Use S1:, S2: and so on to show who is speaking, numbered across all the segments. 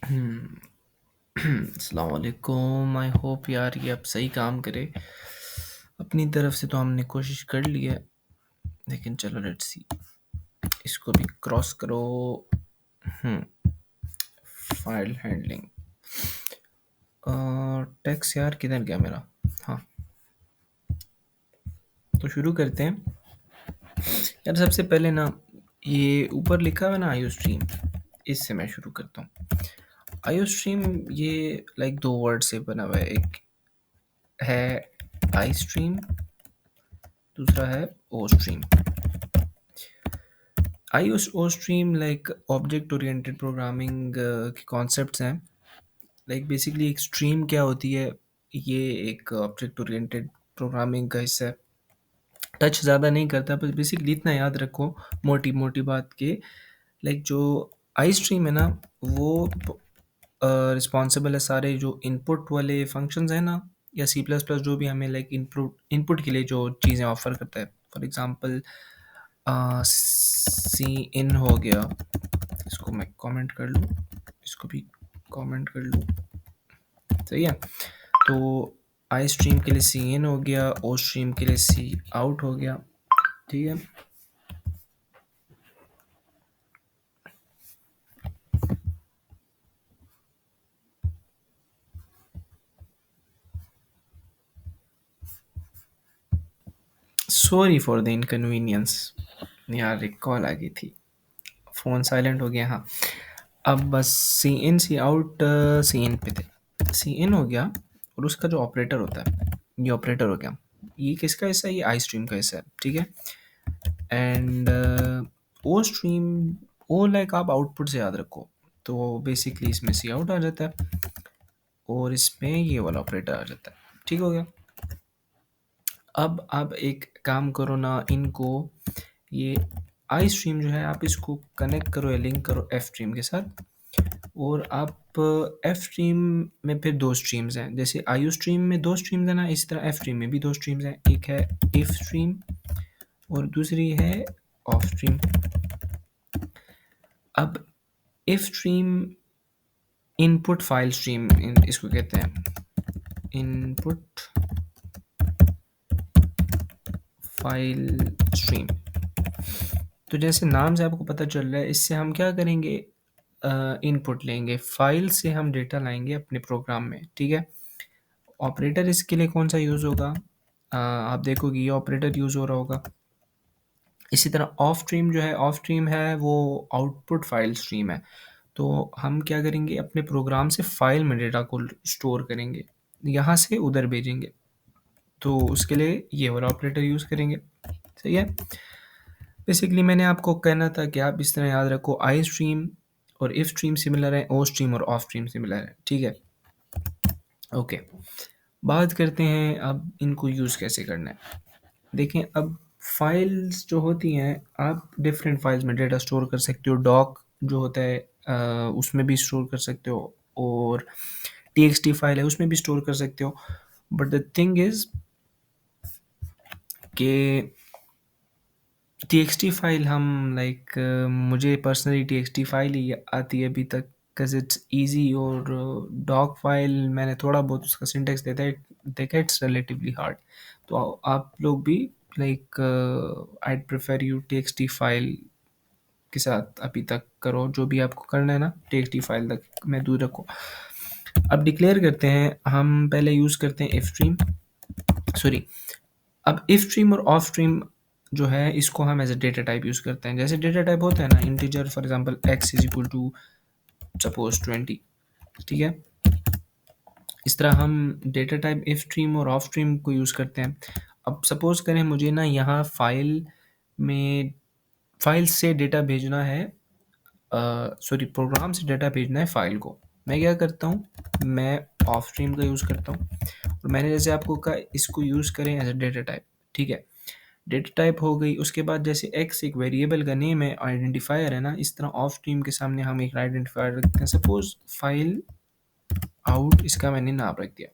S1: अस्सलाम वालेकुम। I hope यार ये अब सही काम करे। अपनी तरफ से तो हमने कोशिश कर ली है, लेकिन चलो लेट्स सी। इसको भी क्रॉस करो। File handling. टेक्स्ट यार किधर गया मेरा? हाँ, तो शुरू करते हैं। यार सबसे पहले ना, ये ऊपर लिखा हुआ ना आईओ स्ट्रीम, इससे मैं शुरू करता हूँ। आईओ स्ट्रीम ये लाइक दो वर्ड से बना हुआ है। एक है आई स्ट्रीम, दूसरा है O stream. IO stream like object oriented programming के कॉन्सेप्ट्स हैं। लाइक बेसिकली एक स्ट्रीम क्या होती है, ये एक ऑब्जेक्ट ओरिएंटेड प्रोग्रामिंग का हिस्सा है। टच ज़्यादा नहीं करता, बस बेसिकली इतना याद रखो मोटी मोटी बात के। लाइक जो आई स्ट्रीम है ना, वो रिस्पॉन्सिबल है सारे जो इनपुट वाले फंक्शंस हैं ना, या सी प्लस प्लस जो भी हमें लाइक इनपुट इनपुट के लिए जो चीज़ें ऑफर करता है। फॉर एग्जांपल सी इन हो गया, इसको मैं कमेंट कर लूँ, इसको भी कमेंट कर लूँ, सही है। तो आई स्ट्रीम के लिए सी इन हो गया, ओ स्ट्रीम के लिए सी आउट हो गया, ठीक है। Sorry for the inconvenience. यार एक कॉल आ गई थी, फ़ोन साइलेंट हो गया। हाँ, अब बस सी इन सी आउट, सी इन पे थे। सी इन हो गया, और उसका जो ऑपरेटर होता है, ये ऑपरेटर हो गया। ये किसका हिस्सा है? ये आई स्ट्रीम का हिस्सा है, ठीक है। And O stream, O like आप आउटपुट से याद रखो, तो बेसिकली इसमें सी आउट आ जाता है, और इसमें ये वाला ऑपरेटर आ जाता है, ठीक हो गया। अब आप एक काम करो ना, इनको ये आई स्ट्रीम जो है, आप इसको कनेक्ट करो या लिंक करो एफ स्ट्रीम के साथ। और आप एफ स्ट्रीम में फिर दो स्ट्रीम्स हैं, जैसे आई स्ट्रीम में दो स्ट्रीम्स हैं ना, इस तरह एफ स्ट्रीम में भी दो स्ट्रीम्स हैं। एक है इफ स्ट्रीम और दूसरी है ऑफ स्ट्रीम। अब if stream input file stream इसको कहते हैं, इनपुट फाइल स्ट्रीम। तो जैसे नाम से आपको पता चल रहा है, इससे हम क्या करेंगे, इनपुट लेंगे, फाइल से हम डेटा लाएंगे अपने प्रोग्राम में, ठीक है। ऑपरेटर इसके लिए कौन सा यूज़ होगा, आप देखोगे ये ऑपरेटर यूज़ हो रहा होगा। इसी तरह ऑफ स्ट्रीम जो है, ऑफ स्ट्रीम है वो आउटपुट फाइल स्ट्रीम है। तो हम क्या करेंगे, अपने प्रोग्राम से फाइल में डेटा को स्टोर करेंगे, यहाँ से उधर भेजेंगे, तो उसके लिए ये वाला ऑपरेटर यूज़ करेंगे, सही है। बेसिकली मैंने आपको कहना था कि आप इस तरह याद रखो, आई स्ट्रीम और इफ स्ट्रीम सिमिलर है, ओ स्ट्रीम और ऑफ स्ट्रीम सिमिलर है, ठीक है। ओके, बात करते हैं अब इनको यूज़ कैसे करना है। देखें, अब फाइल्स जो होती हैं, आप डिफरेंट फाइल्स में डेटा स्टोर कर सकते हो। डॉक जो होता है उसमें भी स्टोर कर सकते हो, और टीएक्सटी फाइल है उसमें भी स्टोर कर सकते हो। बट द थिंग इज़ कि टीएक्सटी फाइल हम लाइक मुझे पर्सनली टीएक्सटी फाइल ही आती है अभी तक, बिकॉज इट्स इजी। और डॉक फाइल मैंने थोड़ा बहुत उसका सिंटेक्स देखा, इट्स रिलेटिवली हार्ड। तो आप लोग भी like I prefer you TXT file के साथ अभी तक करो, जो भी आपको करना है ना, टीएक्सटी फाइल तक में दूर रखो। अब डिक्लेयर करते हैं, हम पहले यूज़ करते हैं इफ स्ट्रीम, सॉरी। अब इफ स्ट्रीम और ऑफ स्ट्रीम जो है, इसको हम as a data type use करते हैं। जैसे डेटा टाइप होता है ना, integer, for example X is equal to suppose 20, ठीक है। इस तरह हम डेटा टाइप इफ स्ट्रीम और ऑफ स्ट्रीम को यूज़ करते हैं। अब सपोज करें मुझे ना यहाँ फाइल में, फाइल से डेटा भेजना है, सॉरी प्रोग्राम से डेटा भेजना है फाइल को। मैं क्या करता हूँ, मैं ऑफ स्ट्रीम का यूज़ करता हूँ, और मैंने जैसे आपको कहा इसको यूज़ करें एज ए डेटा टाइप, ठीक है। डेटा टाइप हो गई, उसके बाद जैसे एक्स एक वेरिएबल का नेम है, आइडेंटिफायर है ना, इस तरह ऑफ स्ट्रीम के सामने हम एक आइडेंटिफायर रखते हैं। सपोज फाइल आउट, इसका मैंने नाम रख दिया।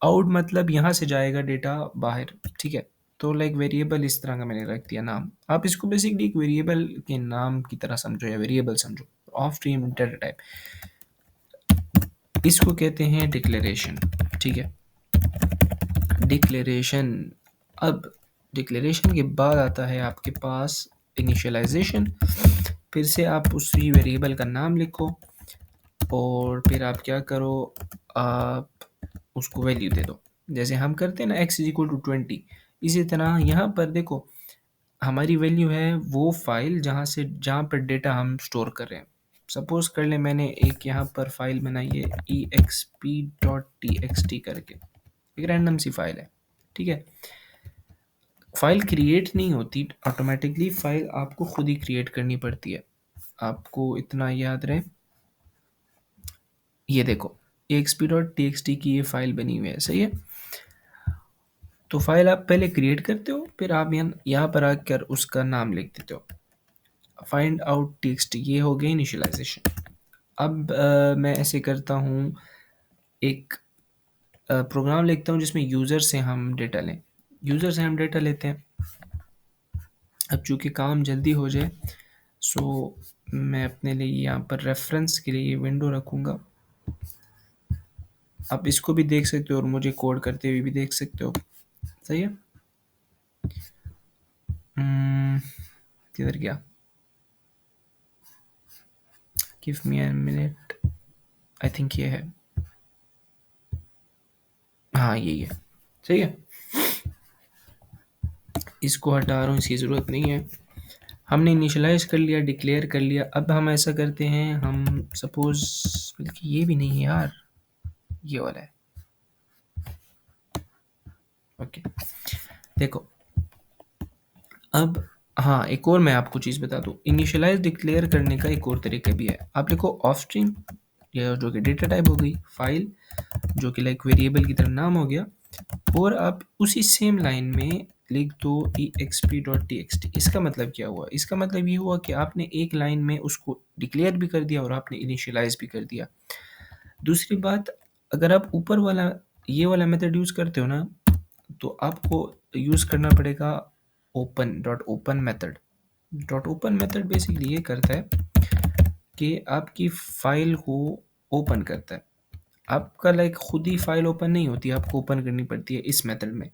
S1: आउट मतलब यहाँ से जाएगा डेटा बाहर, ठीक है। तो लाइक वेरिएबल इस तरह का मैंने रख दिया नाम। आप इसको बेसिकली एक वेरिएबल के नाम की तरह समझो या वेरिएबल समझो। Of stream data type. इसको कहते हैं डिक्लेरेशन। ठीक है, डिक्लेरेशन। अब डिक्लेरेशन के बाद आता है आपके पास इनिशियलाइजेशन। फिर से आप उसी वेरिएबल का नाम लिखो और फिर आप क्या करो, आप उसको वैल्यू दे दो। जैसे हम करते हैं ना x इज इक्वल टू 20, इसी तरह यहाँ पर देखो हमारी वैल्यू है वो फाइल जहाँ पर डेटा हम स्टोर कर रहे हैं। सपोज कर ले मैंने एक यहाँ पर फाइल बनाई है exp.txt करके, एक रैंडम सी फाइल है। ठीक है, फाइल क्रिएट नहीं होती ऑटोमेटिकली, फाइल आपको खुद ही क्रिएट करनी पड़ती है। आपको इतना याद रहे, ये देखो exp.txt की ये फाइल बनी हुई है, सही है। तो फाइल आप पहले क्रिएट करते हो, फिर आप यहाँ पर आकर उसका नाम लिख देते हो, फाइंड आउट टेक्स्ट, ये हो गया इनिशियलाइजेशन। अब मैं ऐसे करता हूँ, एक प्रोग्राम लिखता हूँ जिसमें यूज़र से हम डेटा लें। यूज़र से हम डेटा लेते हैं। अब चूँकि काम जल्दी हो जाए, सो मैं अपने लिए यहाँ पर रेफरेंस के लिए ये विंडो रखूँगा। आप इसको भी देख सकते हो और मुझे कोड करते हुए भी देख सकते हो, सही है। किधर गया, give me a minute, I think ये है, हाँ यही है, सही है। इसको हटा रहा हूँ, इसकी ज़रूरत नहीं है। हमने इनिशियलाइज कर लिया, डिक्लेयर कर लिया। अब हम ऐसा करते हैं, हम सपोज, बल्कि ये भी नहीं है यार, ये वाला है। ओके, देखो अब, हाँ एक और मैं आपको चीज़ बता दूँ, इनिशियलाइज डिक्लेयर करने का एक और तरीका भी है। आप लिखो ऑफ स्ट्रिंग, या जो कि डेटा टाइप हो गई, फाइल जो कि लाइक वेरिएबल की तरह नाम हो गया, और आप उसी सेम लाइन में लिख दो exp.txt। इसका मतलब क्या हुआ, इसका मतलब ये हुआ कि आपने एक लाइन में उसको डिक्लेयर भी कर दिया और आपने इनिशियलाइज भी कर दिया। दूसरी बात, अगर आप ऊपर वाला ये वाला मेथड यूज़ करते हो ना, तो आपको यूज़ करना पड़ेगा open method. Dot open method basically ये करता है कि आपकी फाइल को ओपन करता है। आपका लाइक खुद ही फाइल ओपन नहीं होती, आपको ओपन करनी पड़ती है इस मेथड में।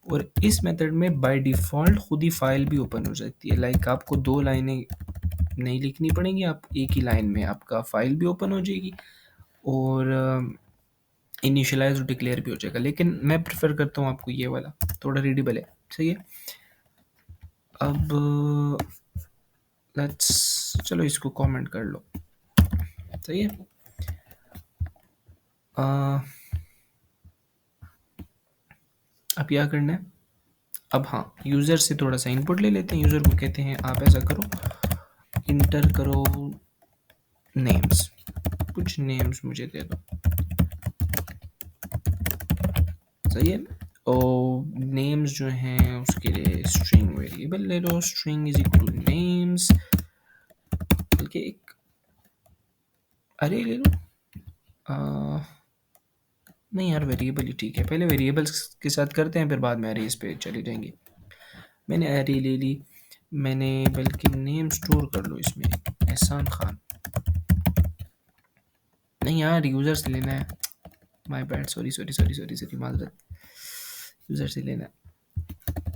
S1: और इस मेथड में बाय डिफ़ॉल्ट खुद ही फाइल भी ओपन हो सकती है। लाइक आपको 2 लाइनें नहीं लिखनी पड़ेंगी, आप एक ही लाइन में आपका फाइल भी ओपन हो जाएगी और इनिशियलाइज़ और डिक्लेयर भी हो जाएगा। लेकिन मैं प्रेफ़र करता हूँ आपको ये वाला, थोड़ा रीडेबल है, सही है। अब लेट्स, चलो इसको कमेंट कर लो, सही है। अब क्या करना है, अब हाँ यूज़र से थोड़ा सा इनपुट ले लेते हैं। यूज़र को कहते हैं आप ऐसा करो, इंटर करो नेम्स, कुछ नेम्स मुझे दे दो, सही है। और नेम्स जो हैं उसके लिए स्ट्रिंग वेरिएबल ले लो, string is equal to names, बल्कि एक अरे ले लो, नहीं यार वेरिएबल ही ठीक है, पहले वेरिएबल्स के साथ करते हैं फिर बाद में अरेज पे चले जाएंगे। मैंने अरे ले ली, मैंने बल्कि नेम स्टोर कर लो इसमें, एहसान खान, नहीं यार यूज़र से लेना है, my bad, sorry sorry sorry sorry sorry, माजरत, यूज़र से लेना है,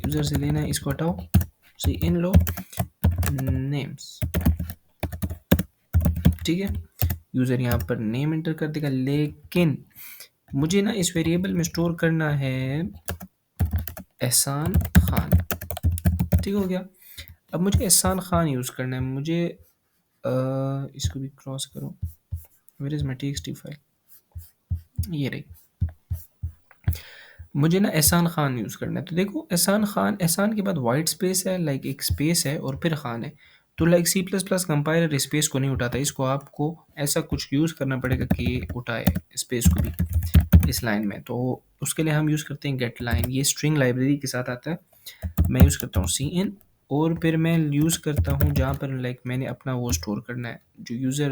S1: यूज़र से लेना है, इसको हटाओ, सही, इन लो नेम्स, ठीक है। यूज़र यहाँ पर नेम एंटर कर देगा, लेकिन मुझे ना इस वेरिएबल में स्टोर करना है एहसान खान, ठीक हो गया। अब मुझे एहसान खान यूज़ करना है, मुझे इसको भी क्रॉस करो, where is my TXT file, ये रही, मुझे ना एहसान खान यूज़ करना है। तो देखो एहसान खान, एहसान के बाद वाइट स्पेस है, लाइक एक स्पेस है और फिर खान है। तो like C plus plus compiler space को नहीं उठाता, इसको आपको ऐसा कुछ यूज़ करना पड़ेगा कि उठाए स्पेस को भी इस लाइन में। तो उसके लिए हम यूज़ करते हैं गेट लाइन, ये स्ट्रिंग लाइब्रेरी के साथ आता है। मैं यूज़ करता हूँ सी इन, और फिर मैं यूज़ करता हूँ जहाँ पर लाइक मैंने अपना वो स्टोर करना है, जो यूज़र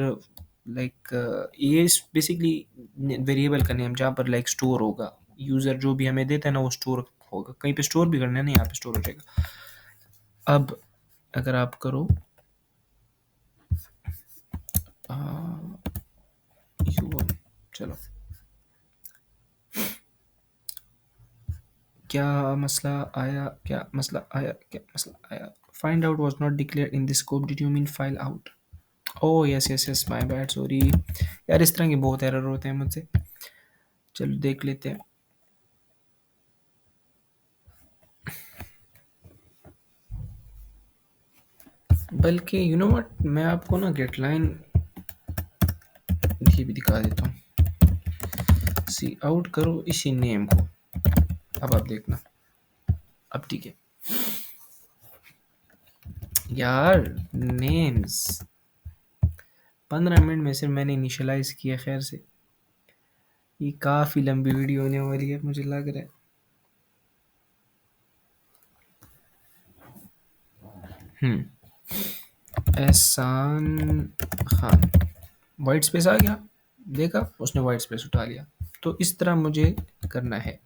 S1: लाइक ये बेसिकली वेरिएबल का नेम जहाँ पर लाइक स्टोर होगा, यूज़र जो भी हमें देता है ना वो स्टोर होगा, कहीं पे स्टोर भी करना है ना, यहाँ पे स्टोर हो जाएगा। अब अगर आप करो U1, चलो, क्या मसला आया, क्या मसला आया, क्या मसला आया? Find out was not declared in this scope, did you mean file out? Oh yes yes yes, my bad, sorry यार, इस तरह के बहुत एरर होते हैं मुझसे। चलो देख लेते हैं। बल्कि यू नो व्हाट, मैं आपको ना गेटलाइन ये भी दिखा देता हूँ। सी आउट करो इसी नेम को, अब आप देखना। अब ठीक है यार, नेम्स 15 मिनट में सिर्फ मैंने इनिशियलाइज किया। खैर से ये काफ़ी लंबी वीडियो होने वाली है मुझे लग रहा है। एहसान खान, वाइट स्पेस आ गया, देखा उसने वाइट स्पेस उठा लिया। तो इस तरह मुझे करना है।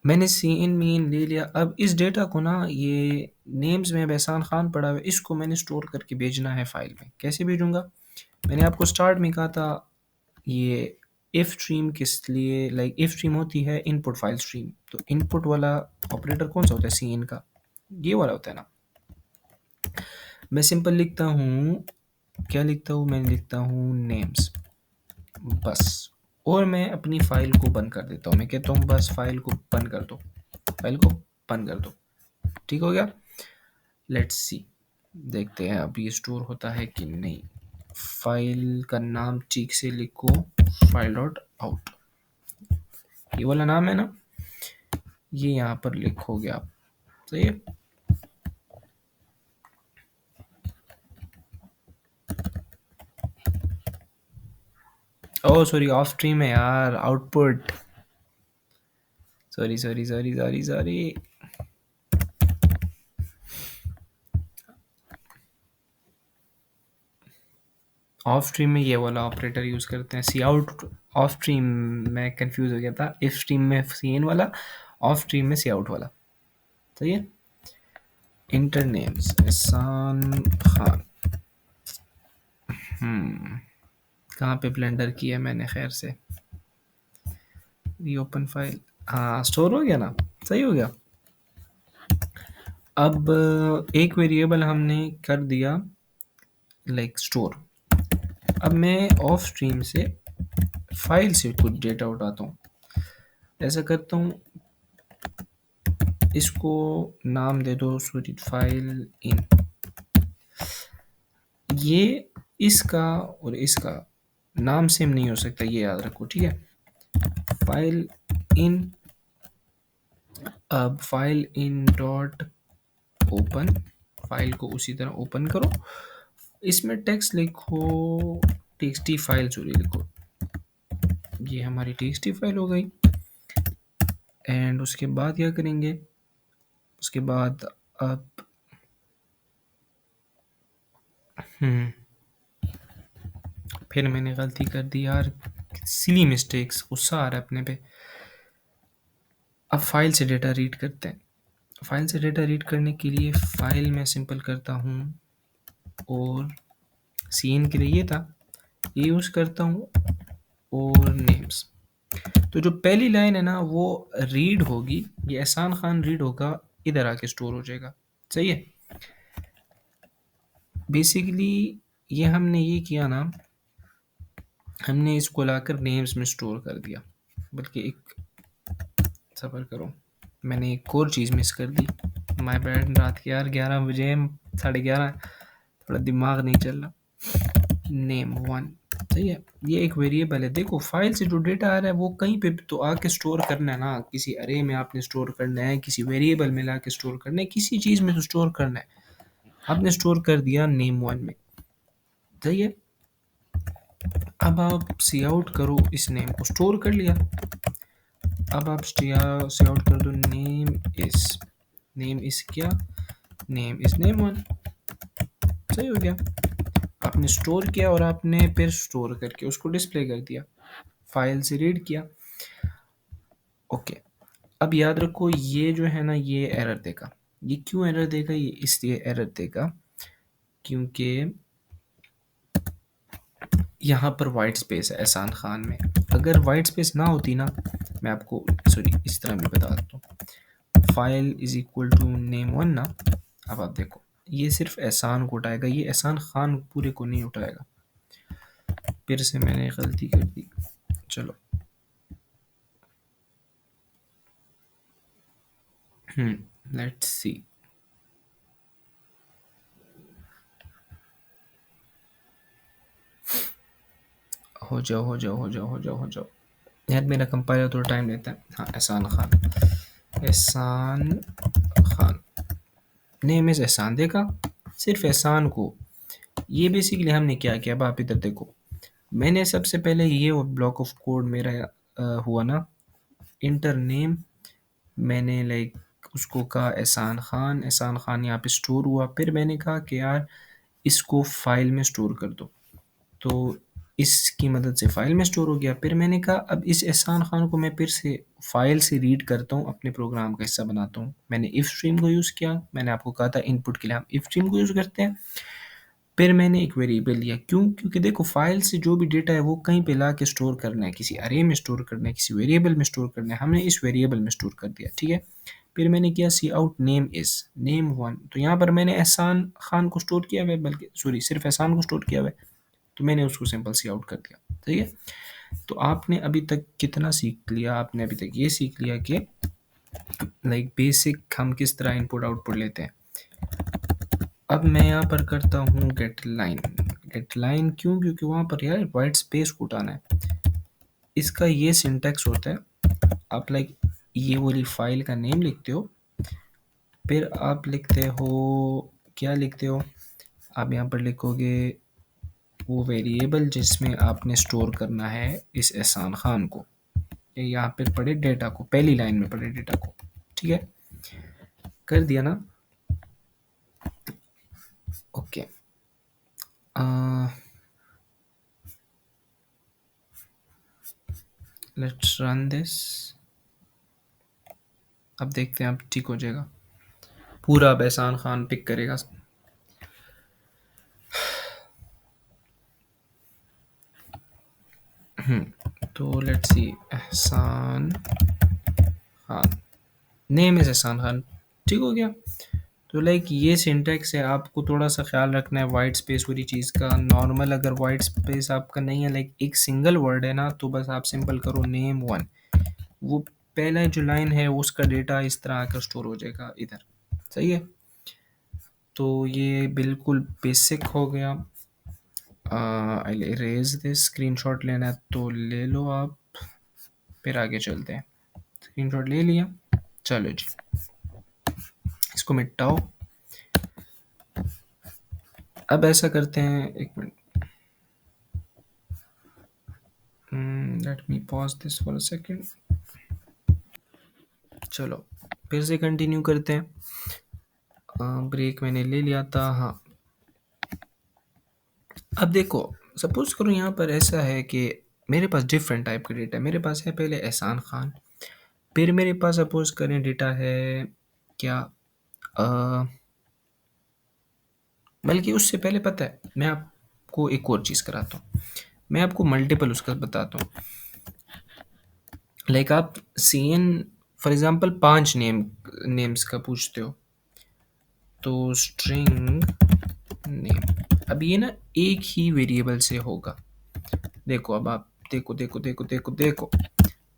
S1: मैंने सी इन मीन ले लिया। अब इस डेटा को ना, ये नेम्स में अब एहसान खान पड़ा हुआ है, इसको मैंने स्टोर करके भेजना है फाइल में। कैसे भेजूंगा? मैंने आपको स्टार्ट में कहा था, ये इफ स्ट्रीम किस लिए, लाइक इफ स्ट्रीम होती है इनपुट फाइल स्ट्रीम। तो इनपुट वाला ऑपरेटर कौन सा होता है? सी इन का, ये वाला होता है ना। मैं सिंपल लिखता हूँ, क्या लिखता हूँ? मैं लिखता हूँ नेम्स, बस। और मैं अपनी फ़ाइल को बंद कर देता हूँ। मैं कहता हूँ बस फ़ाइल को बंद कर दो, फ़ाइल को बंद कर दो। ठीक हो गया? लेट्स सी, देखते हैं अब ये स्टोर होता है कि नहीं। फ़ाइल का नाम ठीक से लिखो, फाइल डॉट आउट, ये वाला नाम है ना, ये यहाँ पर लिखोगे आप। सही है? ओह सॉरी, ऑफ स्ट्रीम है यार, output. Sorry sorry sorry sorry sorry. Of stream में ये वाला ऑपरेटर यूज़ करते हैं, सी आउट। ऑफ स्ट्रीम में कंफ्यूज हो गया था, इफ स्ट्रीम में सी इन वाला, ऑफ स्ट्रीम में सी आउट वाला। सही है? इंटर नेम्स एहसान खान। कहाँ पे ब्लेंडर किया मैंने? खैर से रीओपन फाइल, हाँ स्टोर हो गया ना, सही हो गया। अब एक वेरिएबल हमने कर दिया लाइक स्टोर। अब मैं ऑफ स्ट्रीम से फाइल से कुछ डेटा उठाता हूँ। ऐसा करता हूँ, इसको नाम दे दो सॉरी फाइल इन। ये इसका और इसका नाम सेम नहीं हो सकता, ये याद रखो, ठीक है? फाइल इन, अब file in dot open, file को उसी तरह ओपन करो। इसमें टेक्स्ट लिखो, टीएक्सटी फाइल सॉरी लिखो, ये हमारी टीएक्सटी फाइल हो गई। एंड उसके बाद क्या करेंगे? उसके बाद अब फिर मैंने गलती कर दी यार, सिली मिस्टेक्स, गुस्सा आ रहा है अपने पे। अब फाइल से डेटा रीड करते हैं। फाइल से डेटा रीड करने के लिए फाइल में सिंपल करता हूँ, और सीन के लिए ये था, ये यूज़ करता हूँ, और नेम्स। तो जो पहली लाइन है ना वो रीड होगी, ये एहसान खान रीड होगा, इधर आके स्टोर हो जाएगा। सही है? बेसिकली ये हमने ये किया ना, हमने इसको लाकर नेम्स में स्टोर कर दिया। बल्कि एक सफ़र करो, मैंने एक और चीज़ मिस कर दी, माय बैड। रात के यार 11 बजे, 11:30, थोड़ा दिमाग नहीं चल रहा। नेम वन, सही है? ये एक वेरिएबल है। देखो फाइल से जो डेटा आ रहा है वो कहीं पे भी तो आके स्टोर करना है ना, किसी अरे में आपने स्टोर करना है, किसी वेरिएबल में लाके स्टोर करना है, किसी चीज़ में तो स्टोर करना है। आपने स्टोर कर दिया नेम वन में, सही है? अब आप सी आउट करो, इस नेम को स्टोर कर लिया। अब आप सी आउट कर दो नेम इस क्या, नेम इस नेम वन। सही हो गया? आपने स्टोर किया और आपने फिर स्टोर करके उसको डिस्प्ले कर दिया, फाइल से रीड किया। ओके, अब याद रखो ये जो है ना, ये एरर देगा। ये क्यों एरर देगा? ये इसलिए एरर देगा क्योंकि यहाँ पर वाइट स्पेस है एहसान खान में। अगर वाइट स्पेस ना होती ना, मैं आपको सॉरी इस तरह भी बता देता हूँ, file is equal to name one ना। अब आप देखो, ये सिर्फ एहसान को उठाएगा, ये एहसान खान पूरे को नहीं उठाएगा। फिर से मैंने गलती कर दी, चलो। Let's see. हो जाओ हो जाओ हो जाओ हो जाओ हो जाओ। यार मेरा कंपाइलर थोड़ा टाइम लेता है। हाँ, एहसान खान, एहसान खान, नेम इज़ एहसान। देखा, सिर्फ एहसान को। ये बेसिकली हमने क्या किया, अब आप इधर देखो। मैंने सबसे पहले ये ब्लॉक ऑफ कोड मेरा हुआ ना, इंटर नेम। मैंने लाइक उसको कहा एहसान खान यहाँ पे स्टोर हुआ। फिर मैंने कहा कि यार इसको फाइल में स्टोर कर दो, तो इसकी मदद से फ़ाइल में स्टोर हो गया। फिर मैंने कहा अब इस एहसान खान को मैं फिर से फ़ाइल से रीड करता हूँ, अपने प्रोग्राम का हिस्सा बनाता हूँ। मैंने इफ़ स्ट्रीम को यूज़ किया, मैंने आपको कहा था इनपुट के लिए हम इफ़ स्ट्रीम को यूज़ करते हैं। फिर मैंने एक वेरिएबल लिया, क्यों? क्योंकि देखो फ़ाइल से जो भी डेटा है वो कहीं पे ला के स्टोर करना है, किसी अरे में स्टोर करना है, किसी वेरिएबल में स्टोर करना है। हमने इस वेरिएबल में स्टोर कर दिया, ठीक है। फिर मैंने किया C out name is name one, तो यहाँ पर मैंने एहसान खान को स्टोर किया हुआ है, बल्कि सॉरी सिर्फ एहसान को स्टोर किया हुआ है, तो मैंने उसको सिंपल सी आउट कर दिया, ठीक है। तो आपने अभी तक कितना सीख लिया? आपने अभी तक ये सीख लिया कि लाइक बेसिक हम किस तरह इनपुट आउटपुट लेते हैं। अब मैं यहाँ पर करता हूँ गेट लाइन। गेट लाइन क्यों? क्योंकि वहाँ पर यार वाइट स्पेस को उठाना है। इसका ये सिंटैक्स होता है, आप लाइक ये वाली फाइल का नेम लिखते हो, फिर आप लिखते हो, क्या लिखते हो आप यहाँ पर लिखोगे वो वेरिएबल जिसमें आपने स्टोर करना है इस एहसान खान को, ये यहाँ पे पढ़े डेटा को, पहली लाइन में पढ़े डेटा को, ठीक है। कर दिया ना? Okay, let's run this. अब देखते हैं अब ठीक हो जाएगा पूरा। अब एहसान खान पिक करेगा। तो लेट्स सी, एहसान खान, नेम इज़ एहसान खान, ठीक हो गया। तो लाइक ये सिंटैक्स है, आपको थोड़ा सा ख्याल रखना है वाइट स्पेस वाली चीज़ का। नॉर्मल अगर वाइट स्पेस आपका नहीं है, लाइक एक सिंगल वर्ड है ना, तो बस आप सिंपल करो नेम वन, वो पहला जो लाइन है उसका डेटा इस तरह आकर स्टोर हो जाएगा इधर, सही है। तो ये बिल्कुल बेसिक हो गया। I erase this. स्क्रीनशॉट लेना है तो ले लो आप, फिर आगे चलते हैं। स्क्रीनशॉट ले लिया, चलो जी इसको मिटाओ। अब ऐसा करते हैं, एक minute, let me pause this for a second. चलो फिर से कंटिन्यू करते हैं। ब्रेक मैंने ले लिया था, हाँ। अब देखो, सपोज करो यहाँ पर ऐसा है कि मेरे पास डिफरेंट टाइप का डेटा है। मेरे पास है पहले एहसान खान, फिर मेरे पास सपोज करें डेटा है क्या, अ, बल्कि उससे पहले पता है मैं आपको एक और चीज़ कराता हूँ। मैं आपको मल्टीपल उसका बताता हूँ। लाइक आप C N for example 5 names का पूछते हो, तो स्ट्रिंग नेम, अब ये ना एक ही वेरिएबल से होगा। देखो अब आप देखो देखो देखो देखो देखो,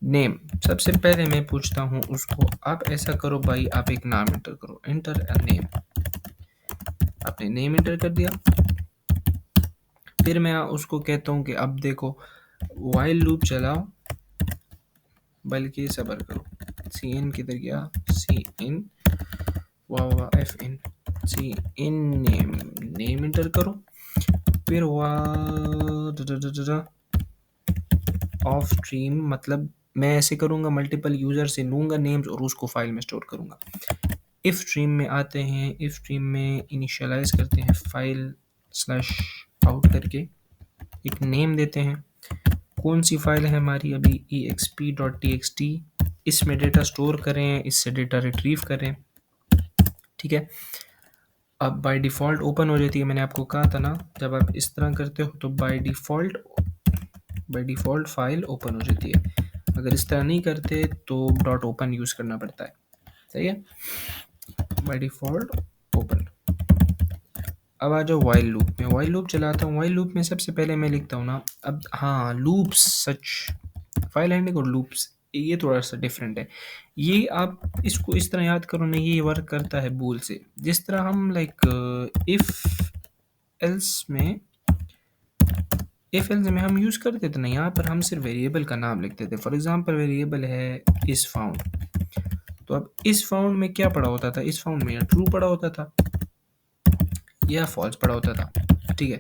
S1: नेम सबसे पहले मैं पूछता हूँ उसको। आप ऐसा करो भाई, आप एक नाम इंटर करो, इंटर अ नेम। आपने नेम इंटर कर दिया, फिर मैं उसको कहता हूँ कि अब देखो वाइल लूप चलाओ, बल्कि सबर करो। सी इन किधर गया, सी इन वाह वाह F in, C in name, name enter करो, फिर ऑफ स्ट्रीम, मतलब मैं ऐसे करूँगा मल्टीपल यूज़र से लूँगा नेम्स और उसको फाइल में स्टोर करूँगा। इफ़ स्ट्रीम में आते हैं, इफ़ स्ट्रीम में इनिशियलाइज़ करते हैं फाइल स्लैश आउट करके, एक नेम देते हैं। कौन सी फाइल है हमारी अभी, exp.txt, इसमें डेटा स्टोर करें, इससे डेटा रिट्रीव करें, ठीक है। अब बाय डिफ़ॉल्ट ओपन हो जाती है। मैंने आपको कहा था ना, जब आप इस तरह करते हो तो बाय डिफ़ॉल्ट फ़ाइल ओपन हो जाती है। अगर इस तरह नहीं करते तो डॉट ओपन यूज़ करना पड़ता है। सही है? By default open. अब आ जाओ वाइल लूप में। वाइल लूप चलाता हूँ। वाइल लूप में सबसे पहले मैं लिखता हूँ ना, अब हाँ, लूप्स सच फाइल हैंडलिंग और लूप्स ये थोड़ा-सा डिफरेंट है। ये आप इसको इस तरह याद करो ना, ये वर्क करता है बूल से। जिस तरह हम लाइक एल्स में इफ एल्स में हम यूज़ करते थे ना, यहाँ पर हम सिर्फ वेरिएबल का नाम लिखते थे। फॉर एग्ज़ाम्पल वेरिएबल है इस फाउंड, तो अब इस फाउंड में क्या पड़ा होता था? इस फाउंड में या ट्रू पड़ा होता था या फॉल्स पड़ा होता था। ठीक है?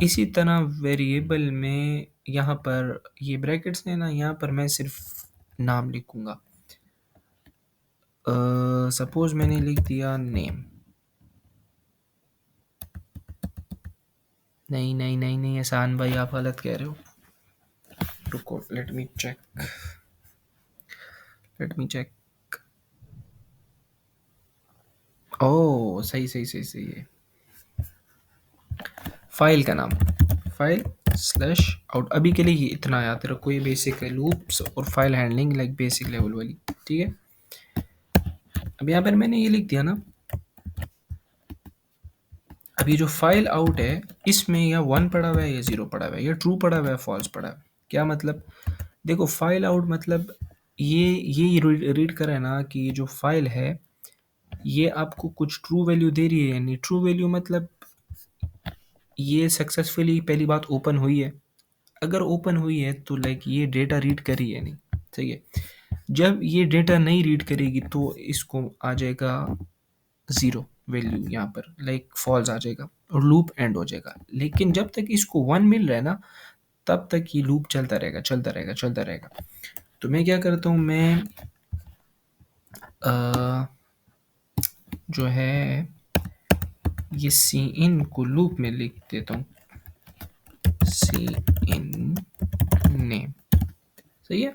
S1: इसी तरह वेरिएबल में यहाँ पर ये ब्रैकेट्स हैं ना, यहाँ पर मैं सिर्फ नाम लिखूँगा। सपोज़ मैंने लिख दिया नेम। नहीं, नहीं, नहीं, नहीं एहसान भाई, आप गलत कह रहे हो। रुको, लेट मी चेक। ओह! सही, सही, सही, सही है। फ़ाइल का नाम, फ़ाइल स्लैश आउट। अभी के लिए ये इतना याद रखो, ये बेसिक है, लूप्स और file handling like basic level वाली। ठीक है? अब यहाँ पर मैंने ये लिख दिया ना, अब ये जो फाइल आउट है, इसमें या 1 पड़ा हुआ है या 0 पड़ा हुआ है, या ट्रू पड़ा हुआ है, फॉल्स पड़ा है। क्या मतलब? देखो फाइल आउट मतलब ये रीड करे ना कि ये जो फाइल है, ये आपको कुछ ट्रू वैल्यू दे रही है या नहीं। ट्रू वैल्यू मतलब ये सक्सेसफुली पहली बात ओपन हुई है। अगर ओपन हुई है तो लाइक ये डेटा रीड करी है नहीं। सही है? जब ये डेटा नहीं रीड करेगी तो इसको आ जाएगा 0 वैल्यू, यहाँ पर लाइक फॉल्स आ जाएगा और लूप एंड हो जाएगा। लेकिन जब तक इसको 1 मिल रहा है ना, तब तक ये लूप चलता रहेगा, चलता रहेगा, चलता रहेगा। तो मैं क्या करता हूँ, मैं अ, जो है ये सी इन को लूप में लिख देता हूँ, सी इन नेम। सही है?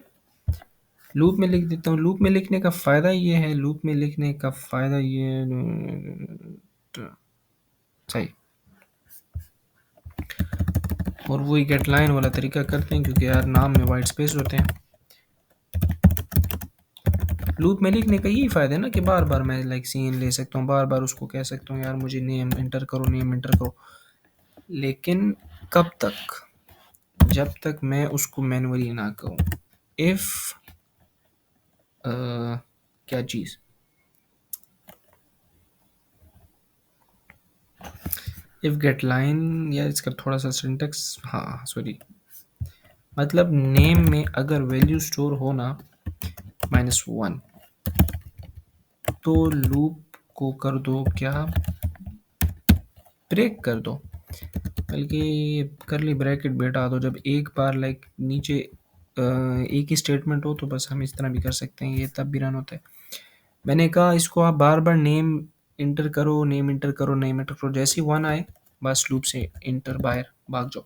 S1: लूप में लिख देता हूँ। लूप में लिखने का फ़ायदा ये है, लूप में लिखने का फ़ायदा ये सही। और वही गेट लाइन वाला तरीका करते हैं, क्योंकि यार नाम में वाइट स्पेस होते हैं। लूप में लिखने का यही फ़ायदा है ना कि बार बार मैं लाइक सीन ले सकता हूँ, बार बार उसको कह सकता हूँ यार मुझे नेम एंटर करो, नेम एंटर करो। लेकिन कब तक? जब तक मैं उसको मैनुअली ना कहूँ। इफ़ क्या चीज़, इफ़ गेट लाइन, या इसका थोड़ा सा सिंटेक्स, हाँ सॉरी, मतलब नेम में अगर वैल्यू स्टोर हो ना -1, तो लूप को कर दो क्या, ब्रेक कर दो। बल्कि करली ब्रैकेट बैठा दो। जब एक बार लाइक नीचे एक ही स्टेटमेंट हो तो बस हम इस तरह भी कर सकते हैं, ये तब भी रन होता है। मैंने कहा इसको आप बार बार नेम इंटर करो, नेम इंटर करो, नेम इंटर करो, जैसे ही 1 आए बस लूप से इंटर बाहर भाग जाओ।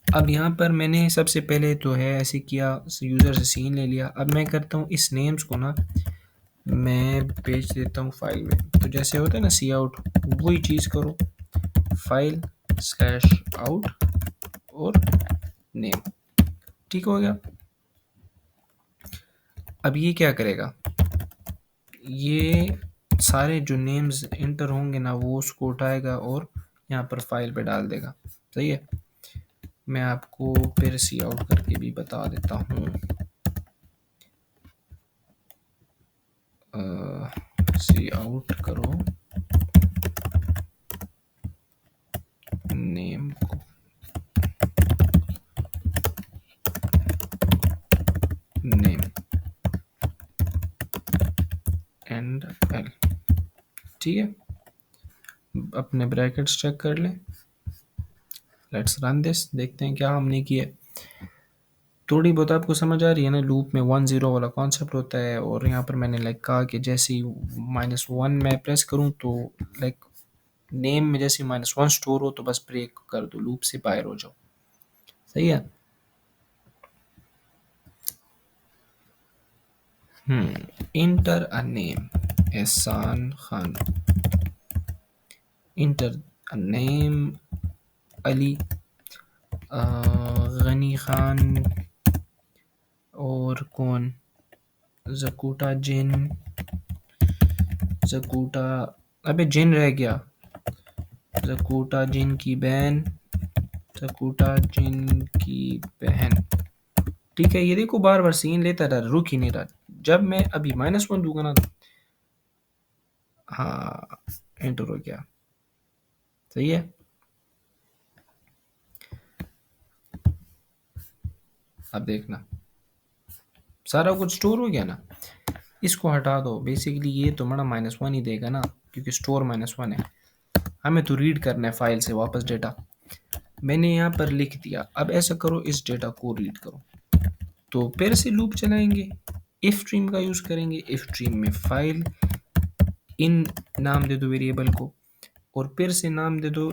S1: अब यहाँ पर मैंने सबसे पहले तो है ऐसे किया, यूज़र से सीन ले लिया। अब मैं करता हूँ इस नेम्स को ना मैं भेज देता हूँ फाइल में। तो जैसे होता है ना सी आउट, वही चीज़ करो, फाइल स्लैश आउट और नेम। ठीक हो गया? अब ये क्या करेगा, ये सारे जो नेम्स इंटर होंगे ना वो उसको उठाएगा और यहाँ पर फाइल पे डाल देगा। सही है? मैं आपको फिर सी आउट करके भी बता देता हूँ। सी आउट करो नेम को, नेम एंड एल। ठीक है? अपने ब्रैकेट्स चेक कर लें। लेट्स रन दिस, देखते हैं क्या हमने किया। थोड़ी बहुत आपको समझ आ रही है ना, लूप में 1-0 वाला कॉन्सेप्ट होता है। और यहाँ पर मैंने लाइक कहा कि जैसे ही -1 मैं प्रेस करूँ तो लाइक नेम में जैसे -1 स्टोर हो तो बस ब्रेक कर दो, लूप से बाहर हो जाओ। सही है? इंटर अ नेम एहसान खान। इंटर नेम अली, गनी खान, और कौन, जकूटा जिन, जकूटा, अबे जिन रह गया, जकूटा जिन की बहन, जकूटा जिन की बहन। ठीक है, ये देखो बार बार सीन लेता रहा, रुक ही नहीं रहा। जब मैं अभी -1 दूंगा ना, हाँ एंटर हो गया, सही है। अब देखना सारा कुछ स्टोर हो गया ना। इसको हटा दो, बेसिकली ये तो बड़ा -1 ही देगा ना, क्योंकि स्टोर -1 है। हमें तो रीड करना है फाइल से वापस डेटा। मैंने यहाँ पर लिख दिया, अब ऐसा करो इस डेटा को रीड करो। तो फिर से लूप चलाएंगे, इफ स्ट्रीम का यूज़ करेंगे। इफ स्ट्रीम में फाइल इन नाम दे दो वेरिएबल को, और फिर से नाम दे दो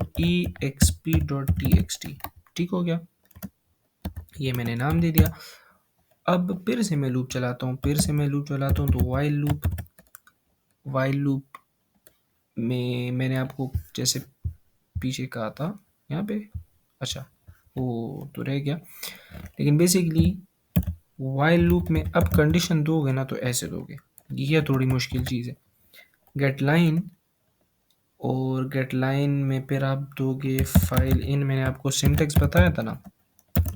S1: exp.txt। ठीक हो गया, ये मैंने नाम दे दिया। अब फिर से मैं लूप चलाता हूँ, तो वाइल लूप में मैंने आपको जैसे पीछे कहा था यहाँ पे, अच्छा वो तो रह गया। लेकिन बेसिकली वाइल लूप में अब कंडीशन दोगे ना तो ऐसे दोगे, यह थोड़ी मुश्किल चीज़ है। गेट लाइन, और गेट लाइन में फिर आप दोगे फाइल इन, मैंने आपको सिंटेक्स बताया था ना।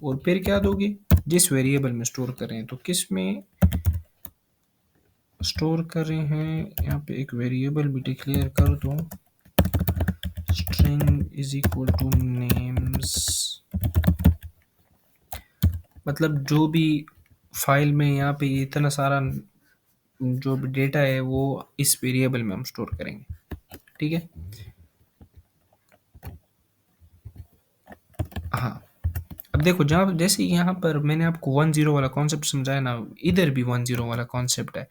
S1: और फिर क्या दोगे, जिस वेरिएबल में स्टोर कर रहे हैं, तो किस में स्टोर कर रहे हैं, यहाँ पे एक वेरिएबल भी डिक्लेयर कर दो, string is equal to names. मतलब जो भी फाइल में यहाँ पे इतना सारा जो भी डेटा है वो इस वेरिएबल में हम स्टोर करेंगे। ठीक है, हाँ। अब देखो, जहाँ जैसे यहाँ पर मैंने आपको 1 0 वाला कॉन्सेप्ट समझाया ना, इधर भी 1 0 वाला कॉन्सेप्ट है।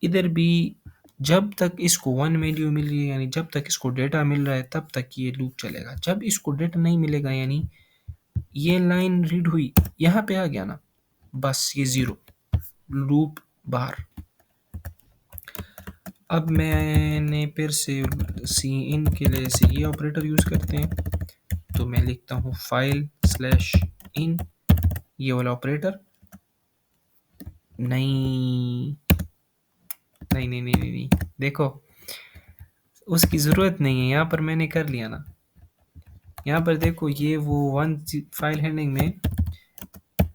S1: इधर भी जब तक इसको 1 वैल्यू मिल रही है, यानी जब तक इसको डेटा मिल रहा है तब तक ये लूप चलेगा। जब इसको डेटा नहीं मिलेगा, यानी ये लाइन रीड हुई, यहाँ पे आ गया ना, बस ये 0, लूप बाहर। अब मैंने फिर से सी इन के लिए से ये ऑपरेटर यूज़ करते हैं, तो मैं लिखता हूँ फाइल स्लैश इन, ये वाला ऑपरेटर। नहीं नहीं नहीं नहीं नहीं, नहीं। देखो उसकी ज़रूरत नहीं है, यहाँ पर मैंने कर लिया ना। यहाँ पर देखो, ये वो वन फाइल हैंडलिंग में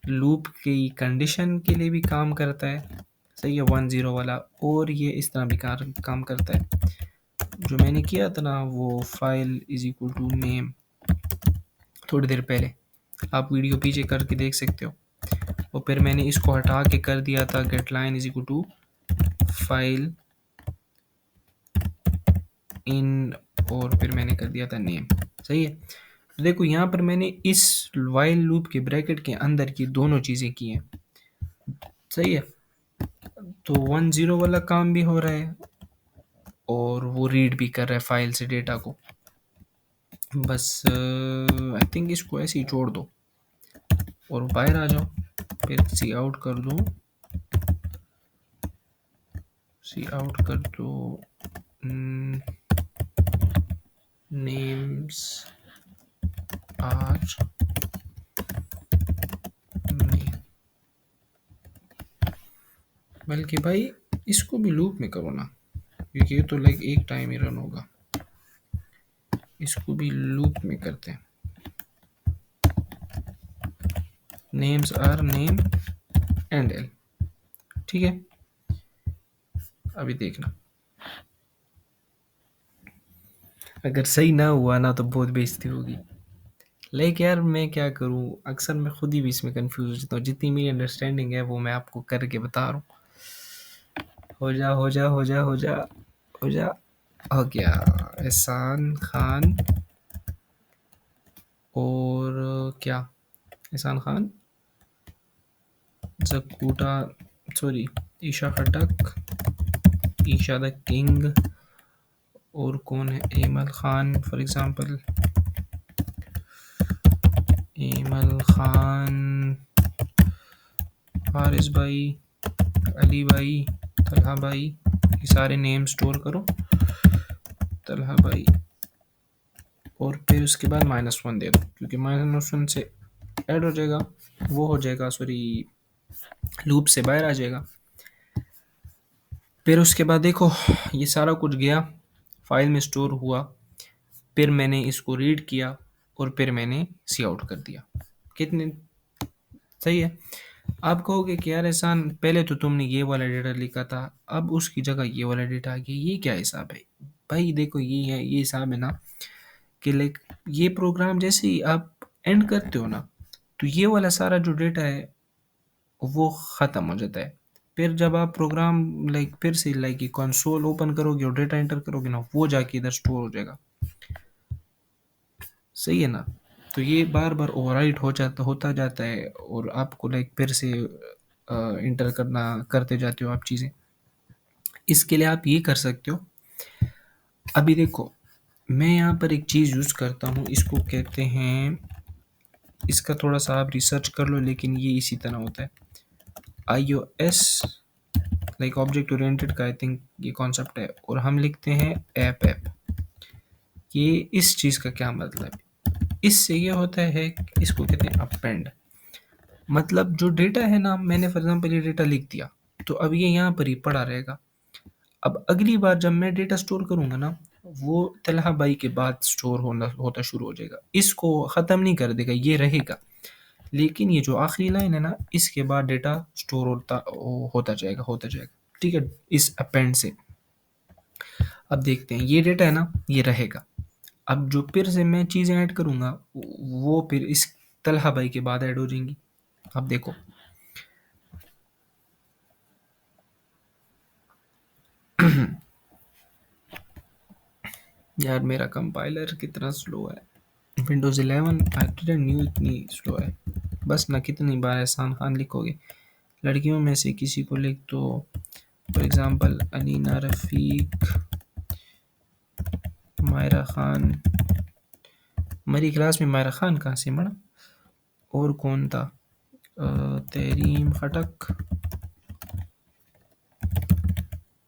S1: लूप की कंडीशन के लिए भी काम करता है, सही है, 1 0 वाला। और ये इस तरह भी काम करता है, जो मैंने किया था ना वो file is equal to name थोड़ी देर पहले, आप वीडियो पीछे करके देख सकते हो। और फिर मैंने इसको हटा के कर दिया था get line is equal to file in, और फिर मैंने कर दिया था नेम, सही है। तो देखो यहाँ पर मैंने इस वाइल लूप के ब्रैकेट के अंदर की दोनों चीज़ें की हैं, सही है। तो 1 0 वाला काम भी हो रहा है, और वो रीड भी कर रहा है फाइल से डेटा को। बस आई थिंक इसको ऐसे ही छोड़ दो और बाहर आ जाओ, फिर सी आउट कर दो, नेम्स आर नेम। बल्कि भाई इसको भी लूप में करो ना, क्योंकि ये तो लाइक एक टाइम ही रन होगा। इसको भी लूप में करते हैं, names are name and L. ठीक है, अभी देखना, अगर सही ना हुआ ना तो बहुत बेइज्जती होगी। लेकिन यार मैं क्या करूँ, अक्सर मैं खुद ही भी इसमें कंफ्यूज हो जाता हूँ। जितनी मेरी अंडरस्टैंडिंग है वो मैं आपको करके बता रहा हूँ। हो जा हो जा हो जा हो जा हो जा, हो गया। एहसान खान, और क्या, एहसान खान, जकूटा, sorry, Isha Khattak, Isha the king, और कौन है, एमल खान फॉर एग्जांपल, एमल खान, हारिस भाई, अली भाई, तलहा भाई, ये सारे नेम स्टोर करो, तलहा भाई, और फिर उसके बाद -1 दे दो, क्योंकि -1 से ऐड हो जाएगा, वो हो जाएगा, सॉरी, लूप से बाहर आ जाएगा। फिर उसके बाद देखो ये सारा कुछ गया, फाइल में स्टोर हुआ, फिर मैंने इसको रीड किया और फिर मैंने सी आउट कर दिया। कितने सही है। आप कहोगे कि यार एहसान, पहले तो तुमने ये वाला डेटा लिखा था, अब उसकी जगह ये वाला डेटा आ गया, ये क्या हिसाब है? भाई देखो ये है, ये हिसाब है ना कि लाइक ये प्रोग्राम जैसे ही आप एंड करते हो ना, तो ये वाला सारा जो डेटा है वो ख़त्म हो जाता है। फिर जब आप प्रोग्राम लाइक फिर से लाइक ये कंसोल ओपन करोगे और डेटा एंटर करोगे ना, वो जाके इधर स्टोर हो जाएगा। सही है ना? तो ये बार बार ओवरराइट होता जाता है, और आपको लाइक फिर से इंटर करना करते जाते हो आप चीज़ें। इसके लिए आप ये कर सकते हो, अभी देखो मैं यहाँ पर एक चीज़ यूज़ करता हूँ, इसको कहते हैं, इसका थोड़ा सा आप रिसर्च कर लो, लेकिन ये इसी तरह होता है, iOS, लाइक ऑब्जेक्ट ओरिएंटेड का आई थिंक ये कॉन्सेप्ट है, और हम लिखते हैं ऐप। ये इस चीज़ का क्या मतलब है? इससे ये होता है, इसको कहते हैं अपेंड। मतलब जो डेटा है ना, मैंने फॉर एग्जांपल ये डेटा लिख दिया, तो अब ये यहाँ पर ही पड़ा रहेगा। अब अगली बार जब मैं डेटा स्टोर करूँगा ना, वो तलहा बाई के बाद स्टोर होता शुरू हो जाएगा, इसको ख़त्म नहीं कर देगा, ये रहेगा। लेकिन ये जो आखिरी लाइन है ना, इसके बाद डेटा स्टोर होता जाएगा, ठीक है, इस अपेंड से। अब देखते हैं, ये डेटा है ना, ये रहेगा। अब जो फिर से मैं चीज़ें ऐड करूँगा, वो फिर इस तलहा बाई के बाद ऐड हो जाएंगी। अब देखो यार मेरा कंपाइलर कितना स्लो है, विंडोज़ 11 आई डिडंट न्यू इतनी स्लो है। बस ना, कितनी बार एहसान खान लिखोगे? लड़कियों में से किसी को लिख दो, फॉर एग्जांपल अनीना रफ़ीक, मायरा खान। मेरी क्लास में मायरा खान कहाँ से मड़ा? और कौन था? तहरीम खटक,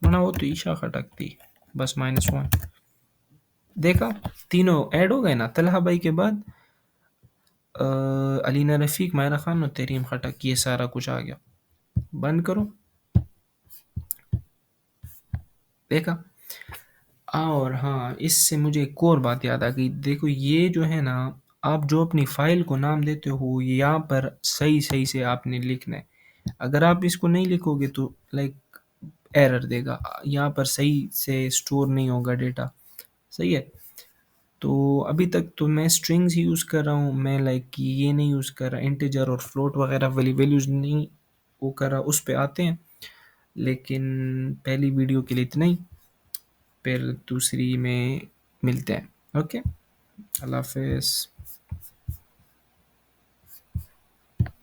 S1: मना वो तो ईशा खटक थी। बस -1। देखा, तीनों ऐड हो गए ना तलहा भाई के बाद। अलीना रफ़ीक, मायरा खान और तहरीम खटक, ये सारा कुछ आ गया। बंद करो, देखा। और हाँ, इससे मुझे एक और बात याद आ गई। देखो ये जो है ना, आप जो अपनी फाइल को नाम देते हो, ये यहाँ पर सही सही से आपने लिखना है। अगर आप इसको नहीं लिखोगे तो लाइक एरर देगा, यहाँ पर सही से स्टोर नहीं होगा डेटा। सही है। तो अभी तक तो मैं स्ट्रिंग्स ही यूज़ कर रहा हूँ, मैं लाइक ये नहीं यूज़ कर रहा, इंटीजर और फ्लोट वगैरह वाली वैल्यूज़ नहीं वो कर रहा, उस पे आते हैं। लेकिन पहली वीडियो के लिए इतना ही, फिर दूसरी में मिलते हैं। ओके, अल्लाह हाफ़िज़।